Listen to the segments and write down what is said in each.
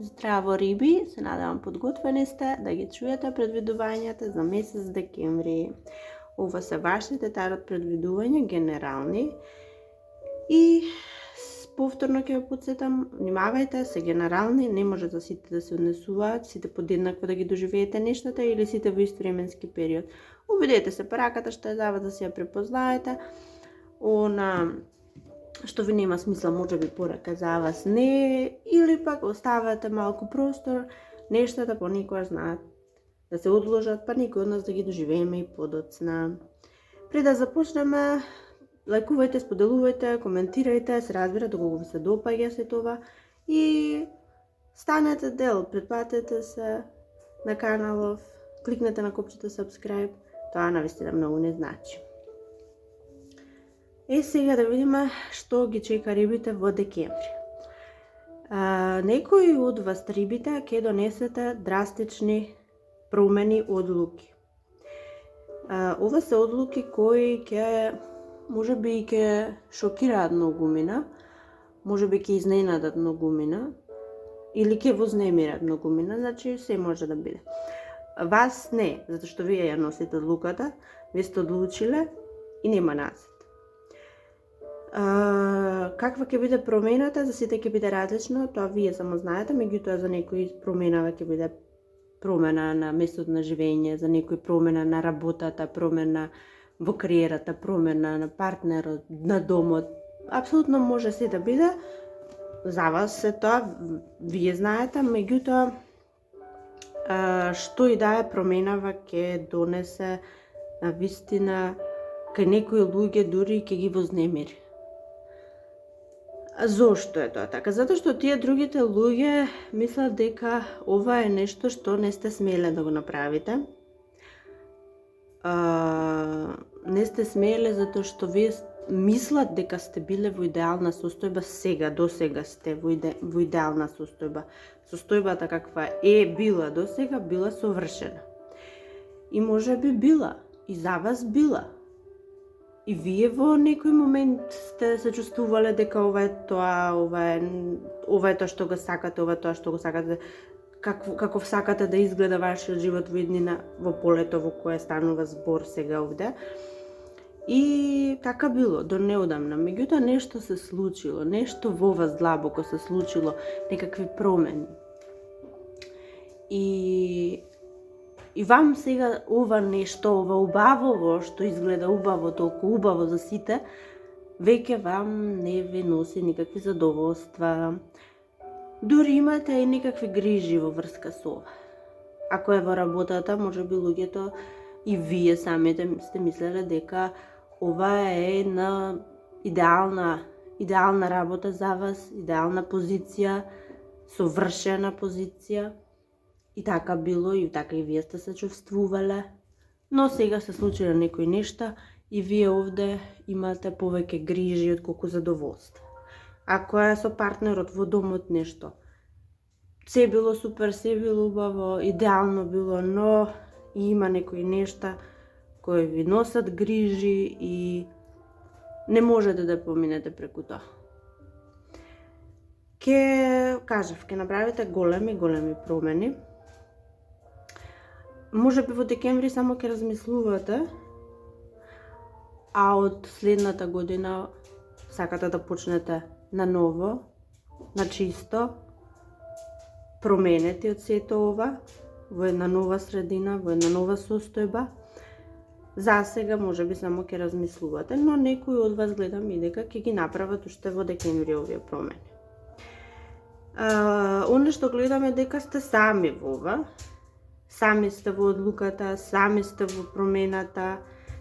Здраво, риби! Се надевам подготвени сте да ги чуете предвидувањата за месец декември. Ова се вашите тарот предвидувања генерални и повторно ќе ве потсетам, внимавајте, се генерални, не може за сите да се однесуваат, сите подеднакво да ги доживеете нештата или сите во ист временски период. Убедете се параката што е за вас да си ја препознаете, што ви нема смисла, може би порака за вас не, или пак оставате малку простор, нештата понекогаш знаат да се одложат, па некој од нас да ги доживееме и подоцна. Пред да започнеме, лајкувајте, споделувајте, коментирајте, се разбира доколку ви се допаѓа се това и станете дел, претплатете се на каналов, кликнете на копчето subscribe, тоа навистина многу не значи. Сега да видиме што ги чека рибите во декември. Некои од вас рибите ќе донесете драстични промени, одлуки. Ова се одлуки кои ќе можеби ќе шокираат многумина, можеби ќе изненадат многумина или ќе вознемират многумина, значи се може да биде. Вас не, затоа што вие ја носите одлуката, вие сте одлучиле и нема назад. Каква ќе биде промената, за сите ќе биде различно, тоа вие само знаете, меѓутоа за некои променава ќе биде промена на местото на живење, за некои промена на работата, промена во кариерата, промена на партнерот, на домот. Апсолутно може се да биде, за вас се тоа, вие знаете, меѓутоа што и да е променава ќе донесе на вистина кај некои луѓе дури ќе ги вознемири. Зошто е тоа така? Затоа што тие другите луѓе мислат дека ова е нешто што не сте смеле да го направите. Не сте смеле затоа што вие мислат дека сте биле во идеална состојба сега, до сега сте во идеална состојба. Состојбата каква е била до сега, била совршена. И може би била, и за вас била. И вие во некој момент сте се чувствувале дека ова е тоа што го сакате, ова е тоа што го сакате, каков сакате да изгледа вашиот живот во иднина, во полето во кое станува збор сега овде. И така било, до неодамна. Меѓутоа нешто се случило, нешто во вас длабоко се случило, некакви промени. И вам сега ова нешто, ова убаво што изгледа убаво, толку убаво за сите, веќе вам не ви носи никакви задоволства. Дури имате и некакви грижи во врска со ова. Ако е во работата, може би луѓето и вие самите сте мислеле дека ова е на идеална работа за вас, идеална позиција, совршена позиција. И така било, и така и вие сте се чувствувале. Но сега се случиле некои нешта и вие овде имате повеќе грижи отколку задоволство. Ако е со партнерот во домот нешто, се било супер, се било убаво, идеално било, но има некои нешта кои ви носат грижи и не можете да поминете преку тоа. Ќе направите големи промени. Може би во декември само ќе размислувате, а од следната година сакате да почнете на ново, на чисто, променете од сето ова, во една нова средина, во една нова состојба. За сега може би само ќе размислувате, но некои од вас гледам и дека ќе ги направат уште во декември овие промени. Оно што гледаме дека сте сами во ова, сами сте во одлуката, сами сте во промената,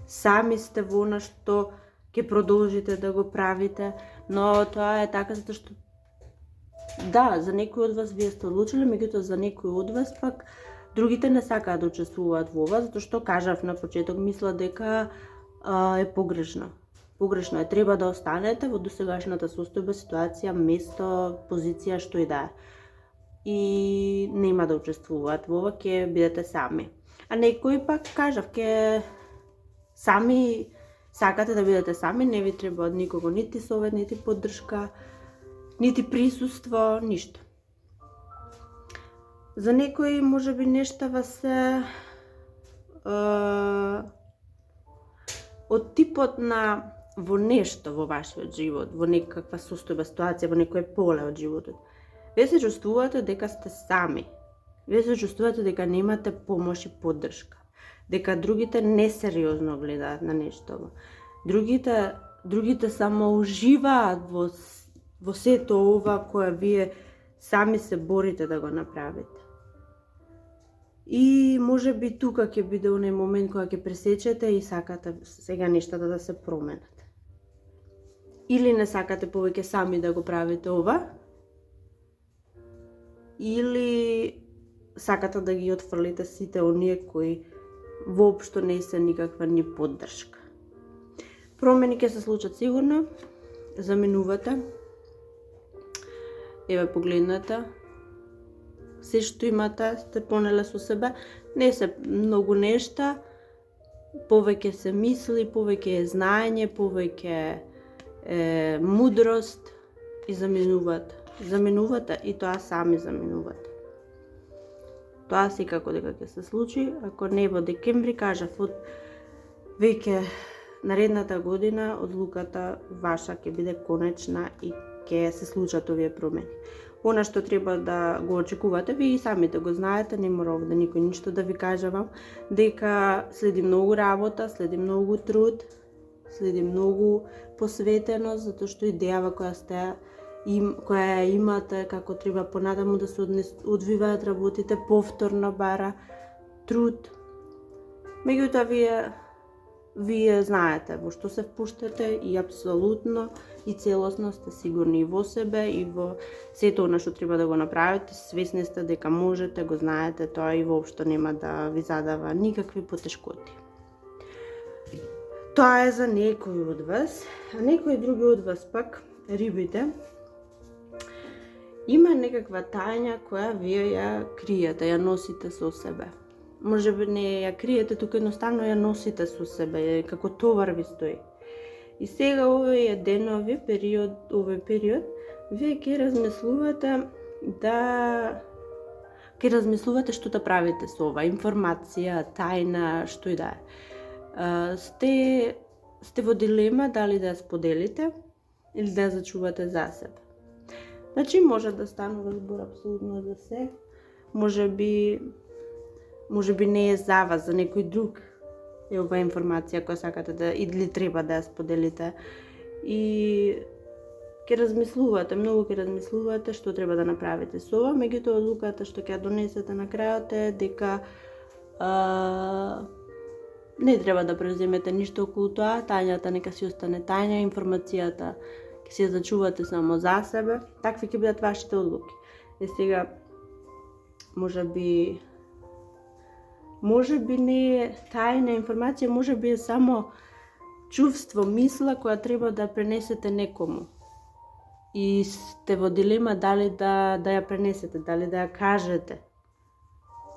сами сте во она што ќе продолжите да го правите, но тоа е така затоа што да, за некои од вас вие сте одлучиле, меѓутоа за некои од вас пак другите не сакаат да учествуваат во ова, затоа што кажав на почеток, мислат дека е погрешно. Погрешно е, треба да останете во досегашната состојба, ситуација, место, позиција, што и да е. И нема да учествуваат во ова, ќе бидете сами. А некои пак кажав, ќе сами сакате да бидете сами, не ви треба од никого нити совет, нити поддршка, нити присуство, ништо. За некои можеби нештава се од типот на во нешто во вашиот живот, во некаква состојба, ситуација, во некое поле од животот. Вие се чувствувате дека сте сами. Вие се чувствувате дека немате помош и поддршка. Дека другите несериозно гледаат на нештово. Другите само уживаат во сето ова кое вие сами се борите да го направите. И можеби тука ќе биде оној момент кога ќе пресечете и сакате сега нештата да се променат. Или не сакате повеќе сами да го правите ова, или сакате да ги отфрлите сите оние кои воопшто не се никаква ни поддршка. Промени ќе се случат сигурно, заменувате. Еве погледнете, се што имате сте понеле со себе, не се многу нешта, повеќе се мисли, повеќе е знаење, повеќе е мудрост и заменувате. Заменувате и тоа сами заменувате. Тоа секако дека ќе се случи, ако не во декември, кажав, од веќе наредната година одлуката ваша ќе биде конечна и ќе се случат овие промени. Она што треба да го очекувате, вие и самите го знаете, не мора овде никој ништо да ви кажавам, дека следи многу работа, следи многу труд, следи многу посветеност, затоа што идејава која имате, како треба понатаму да се одвиваат работите, повторно бара труд. Меѓутоа вие знаете во што се впуштате и апсолутно и целосно сте сигурни и во себе и во сето она што треба да го направите, свесни сте дека можете, го знаете тоа и воопшто нема да ви задава никакви потешкоти. Тоа е за некои од вас, а некои други од вас пак, рибите, има некаква тајна која вие ја криете, ја носите со себе. Може би не ја криете, туку едноставно ја носите со себе, како товар ви стои. И сега овој период, вие ќе размислувате што да правите со ова информација, тајна, што и да е. Сте во дилема дали да ја споделите или да ја зачувате за себе. Значи може да станува збор апсолутно за се, може би не е за вас, за некој друг е ова информација која сакате да или треба да ја споделите. И ќе размислувате, многу ќе размислувате што треба да направите со ова, меѓутоа одлуката што ќе ја донесете на крајот е дека не треба да преземете ништо околу тоа, тајната нека си остане тајна, информацијата ќе си ја зачувате само за себе, такви ќе бидат вашите одлуки. И сега може би не е тајна информација, може би е само чувство, мисла која треба да пренесете некому. И сте во дилема дали да ја пренесете, дали да ја кажете.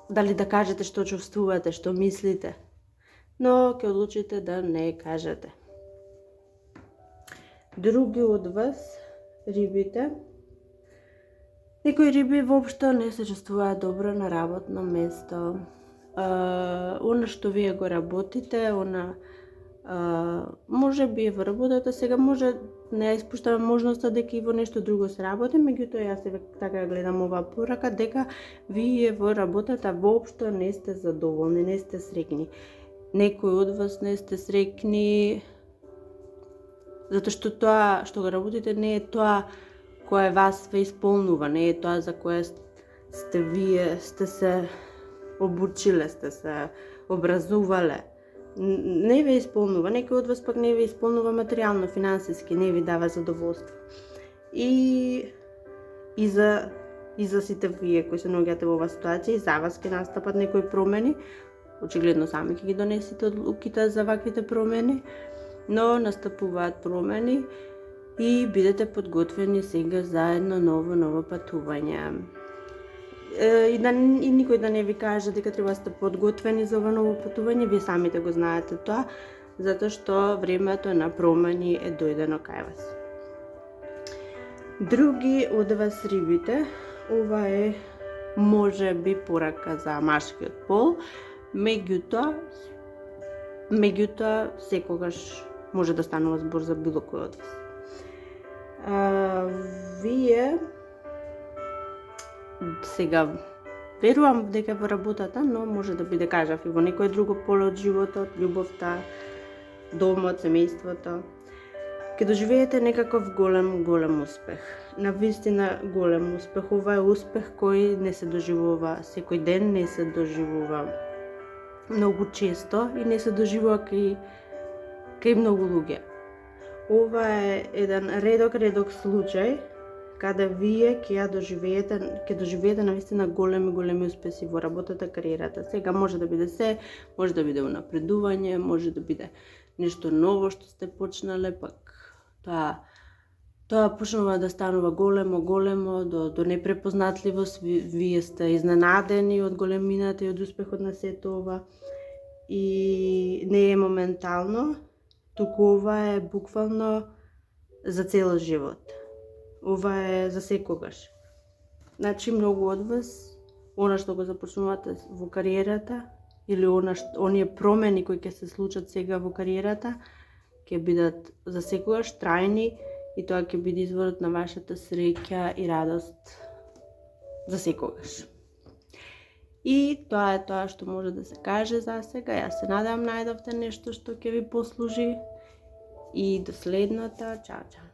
Дали да кажете што чувствувате, што мислите. Но ќе одлучите да не ја кажете. Други од вас, рибите, некои риби воопшто не се чувствуваат добро на работно место. Она што вие го работите, може би во работата, сега може не ја испуштаме можноста дека и во нешто друго се работи, меѓутоа јас себе така гледам оваа порака дека вие во работата воопшто не сте задоволни, не сте среќни. Некои од вас не сте среќни затоа што тоа што го работите не е тоа кое вас ве исполнува, не е тоа за кое сте се обучиле, сте се образувале. Не ве исполнува, некој од вас пак не ве исполнува материјално, финансиски, не ви дава задоволство. И за сите вие кои се наоѓате во оваа ситуација, и за вас ќе настапат некои промени, очигледно сами ќе ги донесете одлуките за ваквите промени, но настапуваат промени и бидете подготвени сега за едно ново патување. И никој да не ви каже дека треба да сте подготвени за ова ново патување, вие самите го знаете тоа, затоа што времето на промени е дојдено кај вас. Други од вас рибите, ова е може би порака за машкиот пол, меѓутоа секогаш може да станува збор за било кој од вас. Вие сега верувам дека во работата, но може да биде, кажав, и во некое друго поле од животот, љубовта, домот, семејството, ќе доживеете некаков голем успех. Навистина голем успех. Ова е успех кој не се доживува секој ден, не се доживува многу често и не се доживува кај многу луѓе. Ова е еден редок случај каде вие ќе доживеете навистина големи успеси во работата, кариерата. Сега може да биде може да биде унапредување, може да биде нешто ново што сте почнале, пак тоа почнува да станува големо до непрепознатливост. Вие сте изненадени од големината и од успехот на сето ова и не е моментално, туку ова е буквално за цел живот. Ова е за секогаш. Значи, многу од вас, она што го започнувате во кариерата или оние промени кои ќе се случат сега во кариерата, ќе бидат за секогаш трајни и тоа ќе биде изворот на вашата среќа и радост за секогаш. И тоа е тоа што може да се каже за сега. Јас се надевам најдовте нешто што ќе ви послужи и до следната. Чао.